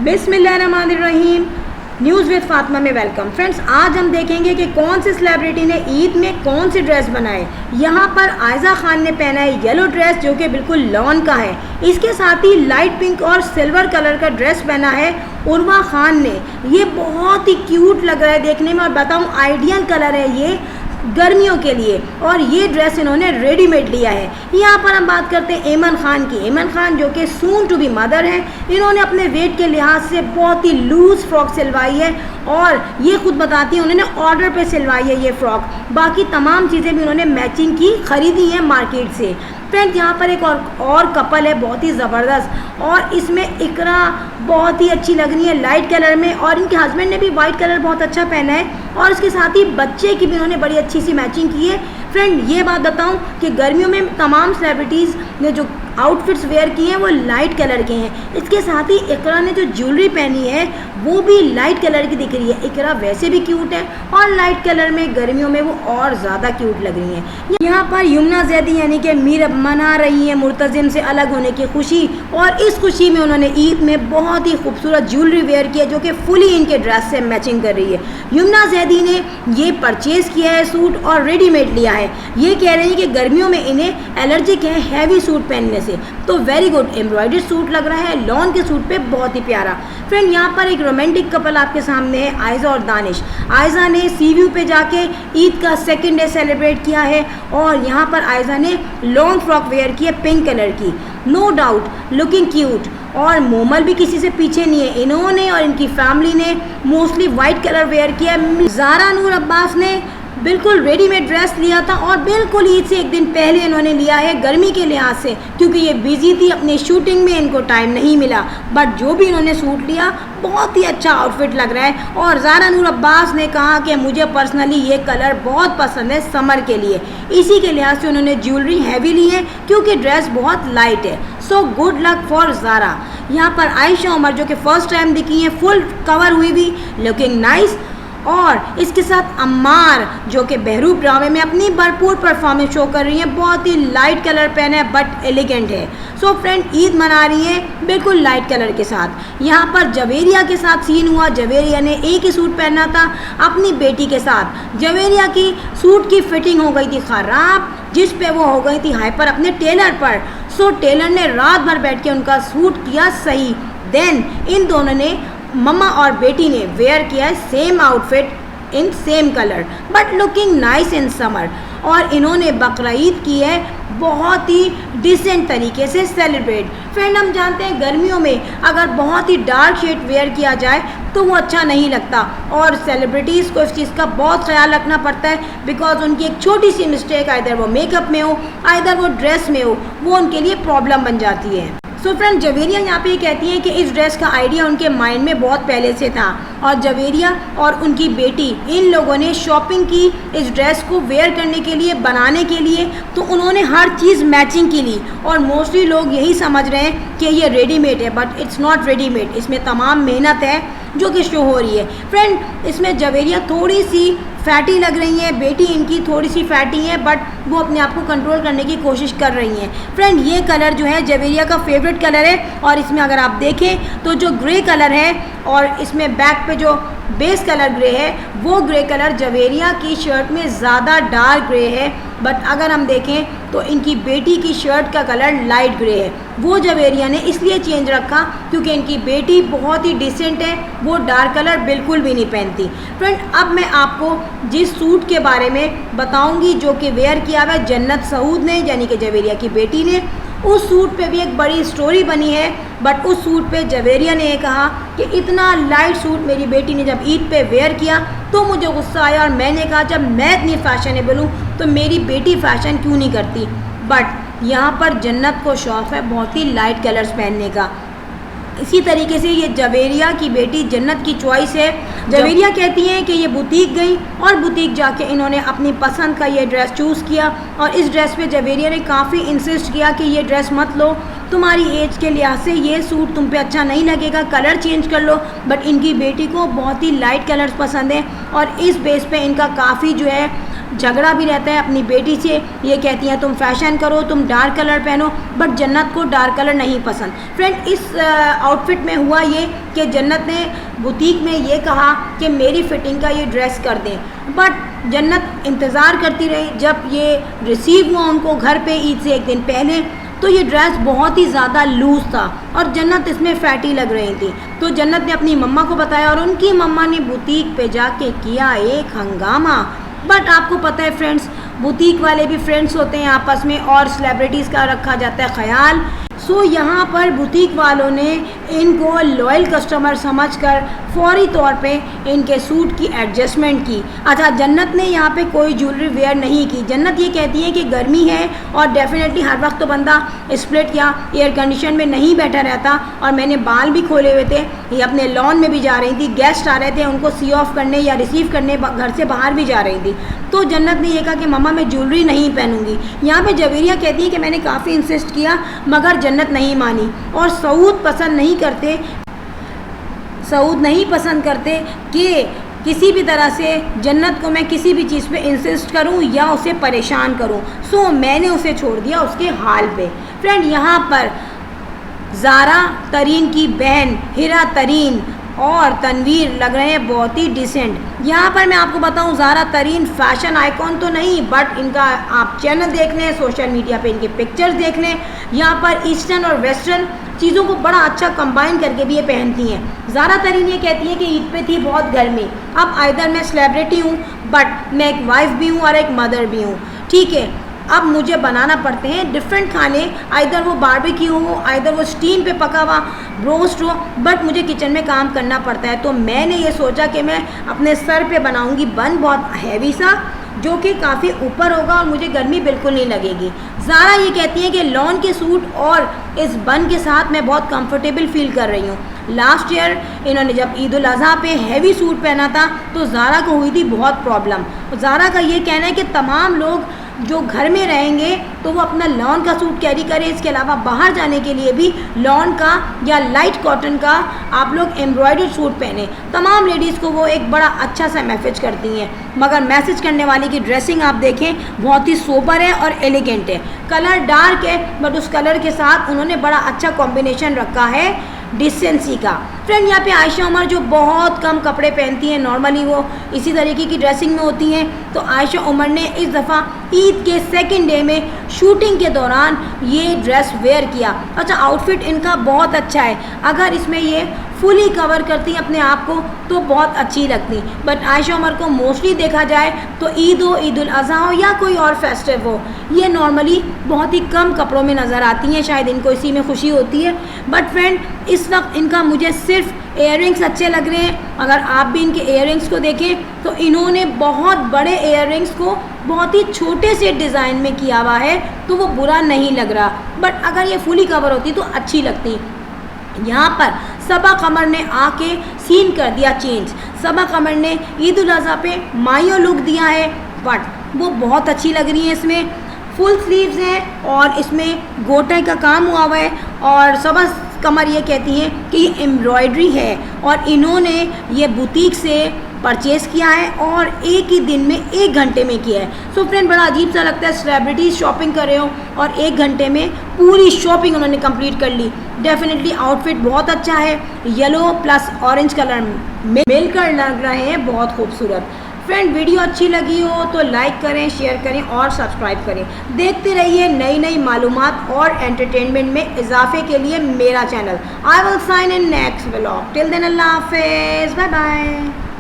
बिस्मिल्लाहिर्रहमानिर्रहीम। News with Fatima में welcome. Friends, आज हम देखेंगे कि कौन सी सेलिब्रिटी ने ईद में कौन सी ड्रेस बनाए। यहाँ पर आयज़ा खान ने पहना है येलो ड्रेस जो कि बिल्कुल लॉन का है। इसके साथ ही लाइट पिंक और सिल्वर कलर का ड्रेस पहना है उर्वा खान ने। ये बहुत ही क्यूट लग रहा है देखने में, और बताऊँ आइडियल कलर है ये गर्मियों के लिए, और ये ड्रेस इन्होंने रेडीमेड लिया है। यहाँ पर हम बात करते हैं ऐमन खान की। ऐमन खान जो कि सून टू बी मदर हैं, इन्होंने अपने वेट के लिहाज से बहुत ही लूज़ फ्रॉक सिलवाई है, और ये खुद बताती हैं उन्होंने ऑर्डर पे सिलवाई है ये फ़्रॉक। बाकी तमाम चीज़ें भी उन्होंने मैचिंग की ख़रीदी हैं मार्केट से। फ्रेंड्स, यहाँ पर एक और कपल है बहुत ही ज़बरदस्त, और इसमें इकरा बहुत ही अच्छी लग रही है लाइट कलर में, और इनके हस्बैंड ने भी वाइट कलर बहुत अच्छा पहना है, और इसके साथ ही बच्चे की भी उन्होंने बड़ी अच्छी सी मैचिंग की है। फ्रेंड, ये बात बताऊं कि गर्मियों में तमाम सेलिब्रिटीज़ ने जो आउटफिट्स वेयर किए हैं वो लाइट कलर के हैं। इसके साथ ही इकरा ने जो ज्वेलरी पहनी है वो भी लाइट कलर की दिख रही है। इकरा वैसे भी क्यूट है, और लाइट कलर में गर्मियों में वो और ज़्यादा क्यूट लग रही हैं। यहाँ पर यमुना जैदी यानी कि मीर मना रही है मुर्तज़िम से अलग होने की खुशी, और इस खुशी में उन्होंने ईद में बहुत ही खूबसूरत ज्वेलरी वेयर किया जो कि फुली इनके ड्रेस से मैचिंग कर रही है। यमुना जैदी ने ये परचेज़ किया है सूट, और रेडीमेड लिया है। ये कह रही हैं कि गर्मियों में इन्हें एलर्जिक है हैवी सूट पहनने से, तो वेरी गुड एम्ब्रॉयडर्ड सूट लग रहा है लॉन के सूट पे, बहुत ही प्यारा। फ्रेंड, यहाँ पर एक रोमांटिक कपल आपके सामने है, आयज़ा और दानिश। आयज़ा ने सी व्यू पे जाके ईद का सेकंड डे सेलिब्रेट किया है, और यहाँ पर आयज़ा ने लॉन्ग फ्रॉक वेयर की है पिंक कलर की, नो डाउट लुकिंग क्यूट, और मोमल भी किसी से पीछे नहीं है। इन्होंने और इनकी फैमिली ने मोस्टली वाइट कलर वेयर किया। ज़ारा नूर अब्बास ने बिल्कुल रेडीमेड ड्रेस लिया था, और बिल्कुल ईद से एक दिन पहले इन्होंने लिया है गर्मी के लिहाज से, क्योंकि ये बिजी थी अपनी शूटिंग में, इनको टाइम नहीं मिला। बट जो भी इन्होंने सूट लिया बहुत ही अच्छा आउटफिट लग रहा है। और ज़ारा नूर अब्बास ने कहा कि मुझे पर्सनली ये कलर बहुत पसंद है समर के लिए, इसी के लिहाज से उन्होंने ज्वेलरी हैवी ली है क्योंकि ड्रेस बहुत लाइट है। So good luck for Zara. यहाँ पर आयशा उमर जो कि फ़र्स्ट टाइम दिखी हैं फुल कवर हुई भी, लुकिंग नाइस, और इसके साथ अम्मार जो कि बहरूप ड्रामे में अपनी भरपूर परफॉर्मेंस शो कर रही हैं। बहुत ही लाइट कलर पहना है बट एलिगेंट है। सो फ्रेंड, ईद मना रही है बिल्कुल लाइट कलर के साथ। यहाँ पर जवेरिया के साथ सीन हुआ। जवेरिया ने एक ही सूट पहना था अपनी बेटी के साथ। जवेरिया की सूट की फिटिंग हो गई थी ख़राब, जिस पे वो हो गई थी हाइपर अपने टेलर पर। सो टेलर ने रात भर बैठ के उनका सूट किया सही। देन इन दोनों ने, मम्मा और बेटी ने वेयर किया है same outfit in same colour but looking nice in summer, और इन्होंने बकरा ईद की है बहुत ही डिसेंट तरीके से सेलिब्रेट। फ्रेंड, हम जानते हैं गर्मियों में अगर बहुत ही डार्क शेड वेयर किया जाए तो वो अच्छा नहीं लगता, और सेलिब्रिटीज़ को इस चीज़ का बहुत ख्याल रखना पड़ता है, बिकॉज उनकी एक छोटी सी मिस्टेक आइदर वो मेकअप में हो आइदर वो ड्रेस में हो, वो उनके लिए प्रॉब्लम बन जाती है। सो फ्रेंड, जवेरिया यहाँ पे कहती हैं कि इस ड्रेस का आइडिया उनके माइंड में बहुत पहले से था, और जवेरिया और उनकी बेटी इन लोगों ने शॉपिंग की इस ड्रेस को वेयर करने के लिए, बनाने के लिए, तो उन्होंने हर चीज़ मैचिंग की ली। और मोस्टली लोग यही समझ रहे हैं कि ये रेडीमेड है, बट इट्स नॉट रेडीमेड। इसमें तमाम मेहनत है जो कि शो हो रही है। फ्रेंड, इसमें जवेरिया थोड़ी सी फैटी लग रही हैं, बेटी इनकी थोड़ी सी फैटी है, बट वो अपने आप को कंट्रोल करने की कोशिश कर रही हैं। फ्रेंड, ये कलर जो है जवेरिया का फेवरेट कलर है, और इसमें अगर आप देखें तो जो ग्रे कलर है और इसमें बैक पे जो बेस कलर ग्रे है, वो ग्रे कलर जवेरिया की शर्ट में ज़्यादा डार्क ग्रे है, बट अगर हम देखें तो इनकी बेटी की शर्ट का कलर लाइट ग्रे है। वो जवेरिया ने इसलिए चेंज रखा क्योंकि इनकी बेटी बहुत ही डिसेंट है, वो डार्क कलर बिल्कुल भी नहीं पहनती। फ्रेंड, अब मैं आपको जिस सूट के बारे में बताऊंगी जो कि वेयर किया हुआ है जन्नत सऊद ने, यानी कि जवेरिया की बेटी ने, उस सूट पे भी एक बड़ी स्टोरी बनी है। बट उस सूट पे जवेरिया ने कहा कि इतना लाइट सूट मेरी बेटी ने जब ईद पे वेयर किया तो मुझे गुस्सा आया, और मैंने कहा जब मैं इतनी फैशनेबल हूँ तो मेरी बेटी फ़ैशन क्यों नहीं करती। बट यहाँ पर जन्नत को शौक़ है बहुत ही लाइट कलर्स पहनने का। इसी तरीके से ये जवेरिया की बेटी जन्नत की चॉइस है। जवेरिया कहती हैं कि ये बुटीक गई, और बुटीक जाके इन्होंने अपनी पसंद का ये ड्रेस चूज़ किया, और इस ड्रेस पे जवेरिया ने काफ़ी इंसिस्ट किया कि ये ड्रेस मत लो, तुम्हारी एज के लिहाज से ये सूट तुम पे अच्छा नहीं लगेगा, कलर चेंज कर लो। बट इनकी बेटी को बहुत ही लाइट कलर्स पसंद है, और इस बेस पे इनका काफ़ी जो है झगड़ा भी रहता है अपनी बेटी से। ये कहती हैं तुम फैशन करो, तुम डार्क कलर पहनो, बट जन्नत को डार्क कलर नहीं पसंद। फ्रेंड, इस आउटफिट में हुआ ये कि जन्नत ने बुटीक में ये कहा कि मेरी फिटिंग का ये ड्रेस कर दें, बट जन्नत इंतज़ार करती रही। जब ये रिसीव हुआ उनको घर पे ईद से एक दिन पहले, तो ये ड्रेस बहुत ही ज़्यादा लूज़ था और जन्नत इसमें फैटी लग रही थी। तो जन्नत ने अपनी मम्मा को बताया और उनकी मम्मा ने बुटीक पे जाके किया एक हंगामा। बट आपको पता है फ्रेंड्स, बुटीक वाले भी फ्रेंड्स होते हैं आपस में और सेलिब्रिटीज़ का रखा जाता है ख्याल। सो यहाँ पर बुटीक वालों ने इनको लॉयल कस्टमर समझकर फौरी तौर पे इनके सूट की एडजस्टमेंट की। अच्छा, जन्नत ने यहाँ पे कोई ज्वेलरी वेयर नहीं की। जन्नत ये कहती है कि गर्मी है और डेफिनेटली हर वक्त तो बंदा स्प्लिट या एयर कंडीशन में नहीं बैठा रहता, और मैंने बाल भी खोले हुए थे। ये अपने लॉन में भी जा रही थी, गेस्ट आ रहे थे उनको सी ऑफ करने या रिसीव करने, घर से बाहर भी जा रही थी। तो जन्नत ने यह कहा कि मम्मा मैं ज्वेलरी नहीं पहनूंगी। यहाँ पे जवेरिया कहती है कि मैंने काफ़ी इंसिस्ट किया मगर जन्नत नहीं मानी, और सऊद नहीं पसंद करते कि किसी भी तरह से जन्नत को मैं किसी भी चीज़ पे इंसिस्ट करूं या उसे परेशान करूं। सो मैंने उसे छोड़ दिया उसके हाल पे। फ्रेंड, यहाँ पर ज़ारा तरीन की बहन हिरा तरीन और तनवीर लग रहे हैं बहुत ही डिसेंट। यहाँ पर मैं आपको बताऊँ, ज़ारा तरीन फैशन आइकॉन तो नहीं, बट इनका आप चैनल देख लें, सोशल मीडिया पे इनके पिक्चर्स देख लें। यहाँ पर ईस्टर्न और वेस्टर्न चीज़ों को बड़ा अच्छा कंबाइन करके भी ये पहनती हैं। ज़ारा तरीन ये कहती है कि ईद पे थी बहुत गर्मी, अब आइदर मैं सेलिब्रिटी हूँ बट मैं एक वाइफ भी हूँ और एक मदर भी हूँ, ठीक है। अब मुझे बनाना पड़ते हैं डिफरेंट खाने, आइदर वो बारबेक्यू हो, आइदर वो स्टीम पे पका हुआ रोस्ट हो, बट मुझे किचन में काम करना पड़ता है। तो मैंने ये सोचा कि मैं अपने सर पे बनाऊंगी बन बहुत हैवी सा, जो कि काफ़ी ऊपर होगा और मुझे गर्मी बिल्कुल नहीं लगेगी। ज़ारा ये कहती है कि लॉन के सूट और इस बन के साथ मैं बहुत कंफर्टेबल फील कर रही हूँ। लास्ट ईयर इन्होंने जब ईद उल अज़हा पे हैवी सूट पहना था तो ज़ारा को हुई थी बहुत प्रॉब्लम। ज़ारा का ये कहना है कि तमाम लोग जो घर में रहेंगे तो वो अपना लॉन का सूट कैरी करें, इसके अलावा बाहर जाने के लिए भी लॉन का या लाइट कॉटन का आप लोग एम्ब्रॉयडर्ड सूट पहने। तमाम लेडीज़ को वो एक बड़ा अच्छा सा मैसेज करती हैं, मगर मैसेज करने वाली की ड्रेसिंग आप देखें बहुत ही सोबर है और एलिगेंट है। कलर डार्क है बट उस कलर के साथ उन्होंने बड़ा अच्छा कॉम्बिनेशन रखा है डिसेंसी का। फ्रेंड, यहाँ पे आयशा उमर जो बहुत कम कपड़े पहनती हैं, नॉर्मली वो इसी तरीके की ड्रेसिंग में होती हैं, तो आयशा उमर ने इस दफ़ा ईद के सेकंड डे में शूटिंग के दौरान ये ड्रेस वेयर किया। अच्छा, आउटफिट इनका बहुत अच्छा है, अगर इसमें ये फुली कवर करती अपने आप को तो बहुत अच्छी लगती। बट आयशा उमर को मोस्टली देखा जाए तो ईद हो, ईद उल अज़हा हो या कोई और फेस्टिव हो, ये नॉर्मली बहुत ही कम कपड़ों में नज़र आती हैं, शायद इनको इसी में खुशी होती है। बट फ्रेंड, इस वक्त इनका मुझे सिर्फ इयररिंग्स अच्छे लग रहे हैं। अगर आप भी इनके इयररिंग्स को देखें तो इन्होंने बहुत बड़े इयररिंग्स को बहुत ही छोटे से डिज़ाइन में किया हुआ है, तो वो बुरा नहीं लग रहा, बट अगर ये फुली कवर होती तो अच्छी लगती। यहाँ पर सबा कमर ने आके सीन कर दिया चेंज। सबा कमर ने ईद उल अज़हा पे मायो लुक दिया है, बट वो बहुत अच्छी लग रही है। इसमें फुल स्लीव्स हैं और इसमें गोटे का काम हुआ है, और सबा कमर ये कहती हैं कि ये एम्ब्रॉयडरी है और इन्होंने ये बुटीक से परचेज़ किया है और एक ही दिन में 1 घंटे में किया है। सो फ्रेंड, बड़ा अजीब सा लगता है सेलिब्रिटीज़ शॉपिंग कर रहे हो और 1 घंटे में पूरी शॉपिंग उन्होंने कंप्लीट कर ली। डेफिनेटली आउटफिट बहुत अच्छा है, येलो प्लस ऑरेंज कलर मिलकर लग रहे हैं बहुत खूबसूरत। फ्रेंड, वीडियो अच्छी लगी हो तो लाइक करें, शेयर करें और सब्सक्राइब करें। देखते रहिए नई नई मालूमात और एंटरटेनमेंट में इजाफे के लिए मेरा channel. I will sign in next vlog. Till then अल्लाह हाफिज़, बाय बाय।